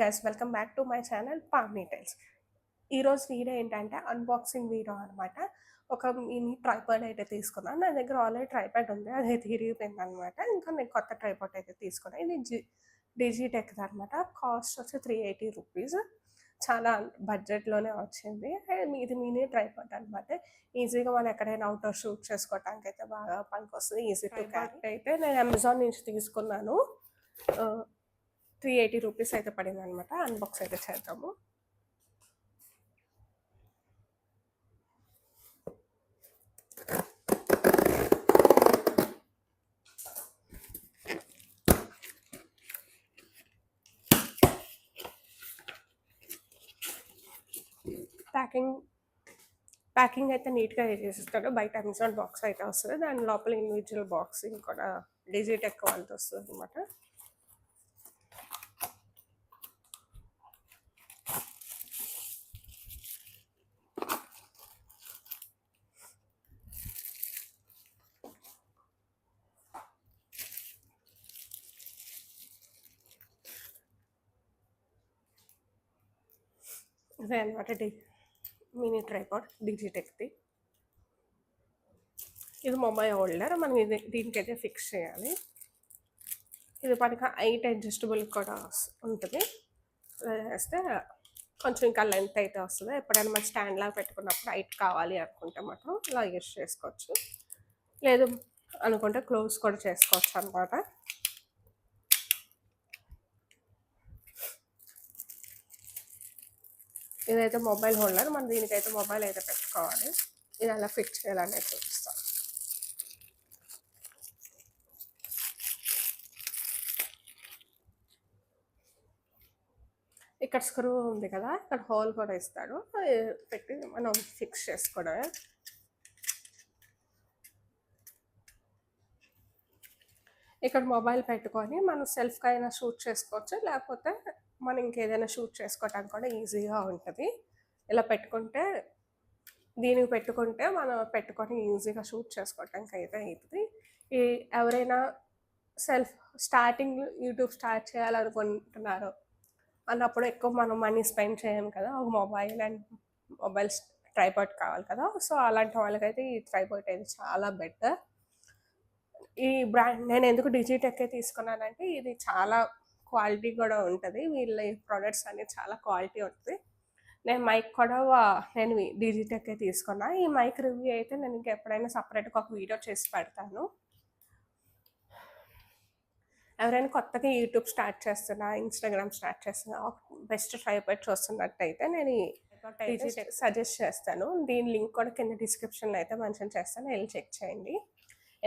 Guys, welcome back to my channel Pavani tiles. ఈరోజు video ఏంటంటే unboxing video అనమాట. ఒక మినీ ట్రైపాడ్ అయితే తీసుకున్నాను. నా దగ్గర ఆల్రెడీ ట్రైపాడ్ ఉంది, అది అయితే ఇరిగిపోయింది అనమాట. ఇంకా నేను కొత్త ట్రైపాడ్ అయితే తీసుకున్నాను. ఇది డిజిటెక్ అనమాట. కాస్ట్ వచ్చి 380 రూపీస్. చాలా బడ్జెట్లోనే వచ్చింది. ఇది మినీ ట్రైపాడ్ అనమాట. ఈజీగా మనం ఎక్కడైనా అవుట్డోర్ షూట్ చేసుకోవడానికి అయితే బాగా పనికి వస్తుంది. Easy to carry. అయితే నేను అమెజాన్ నుంచి తీసుకున్నాను. 380 రూపీస్ అయితే పడింది అనమాట. అన్బాక్స్ అయితే చేద్దాము. ప్యాకింగ్ అయితే నీట్గా చేసిస్తాడు. బయట అమెజాన్ బాక్స్ అయితే వస్తుంది, దాని లోపల ఇండివిజువల్ బాక్సింగ్ కూడా డిజిటెక్ వాళ్ళతో వస్తుంది అనమాట. ఇదే అనమాట మినీ ట్రైపాడ్ డిజిటెక్ది. ఇది మొబైల్ హోల్డర్. మనం దీనికైతే ఫిక్స్ చేయాలి. ఇది మనకి హైట్ అడ్జస్టబుల్ కూడా ఉంటుంది. వేస్తే కొంచెం ఇంకా లెంత్ అయితే వస్తుంది. ఎప్పుడైనా మనం స్టాండ్ లాగా పెట్టుకున్నప్పుడు హైట్ కావాలి అనుకుంటే మాత్రం ఇలా యూస్ చేసుకోవచ్చు. లేదు అనుకుంటే క్లోజ్ కూడా చేసుకోవచ్చు అనమాట. ఇదైతే మొబైల్ హోల్డర్. మనం దీనికైతే మొబైల్ అయితే పెట్టుకోవాలి. ఇది అలా ఫిక్స్ చేయాలనేది చూపిస్తాం. ఇక్కడ స్క్రూ ఉంది కదా, ఇక్కడ హోల్ కూడా ఇస్తాడు. పెట్టి మనం ఫిక్స్ చేసుకోవడమే. ఇక్కడ మొబైల్ పెట్టుకొని మనం సెల్ఫ్గా అయినా షూట్ చేసుకోవచ్చు, లేకపోతే మనం ఇంకేదైనా షూట్ చేసుకోవడానికి కూడా ఈజీగా ఉంటుంది. ఇలా పెట్టుకుంటే దీనికి పెట్టుకుంటే మనం పెట్టుకొని ఈజీగా షూట్ చేసుకోవడానికి అయితే అవుతుంది. ఎవరైనా స్టార్టింగ్ యూట్యూబ్ స్టార్ట్ చేయాలనుకుంటున్నారో అన్నప్పుడు ఎక్కువ మనం మనీ స్పెండ్ చేయము కదా, ఒక మొబైల్ ట్రైపాడ్ కావాలి కదా. సో అలాంటి వాళ్ళకైతే ఈ ట్రైపాడ్ అయితే చాలా బెటర్. ఈ బ్రాండ్ నేను ఎందుకు డిజిటెక్ తీసుకున్నానంటే ఇది చాలా క్వాలిటీ కూడా ఉంటుంది. వీళ్ళ ప్రోడక్ట్స్ అన్నీ చాలా క్వాలిటీ ఉంటుంది. నేను మైక్ కూడా నేను డిజిటెక్ తీసుకున్నా. ఈ మైక్ రివ్యూ అయితే నేను ఇంకా ఎప్పుడైనా సపరేట్గా ఒక వీడియో చేసి పెడతాను. ఎవరైనా కొత్తగా యూట్యూబ్ స్టార్ట్ చేస్తున్నా, ఇన్స్టాగ్రామ్ స్టార్ట్ చేస్తున్నా, బెస్ట్ ట్రైపాడ్ చూస్తున్నట్టయితే నేను ఈ డిజిటెక్ సజెస్ట్ చేస్తాను. దీని లింక్ కూడా కింద డిస్క్రిప్షన్లో అయితే మెన్షన్ చేస్తాను, వెళ్ళి చెక్ చేయండి.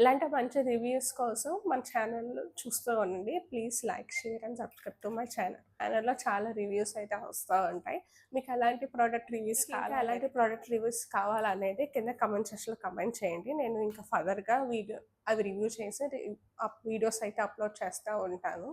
ఇలాంటి మంచి రివ్యూస్ కోసం మన ఛానల్ చూస్తూ ఉండండి. Please like, share and subscribe to my ఛానల్లో చాలా రివ్యూస్ అయితే వస్తూ ఉంటాయి. మీకు అలాంటి ప్రోడక్ట్ రివ్యూస్ కావాలనేది కింద కమెంట్ సెక్షన్లో కమెంట్ చేయండి. నేను ఇంకా ఫర్దర్గా అవి రివ్యూ చేసి వీడియోస్ అయితే అప్లోడ్ చేస్తూ ఉంటాను.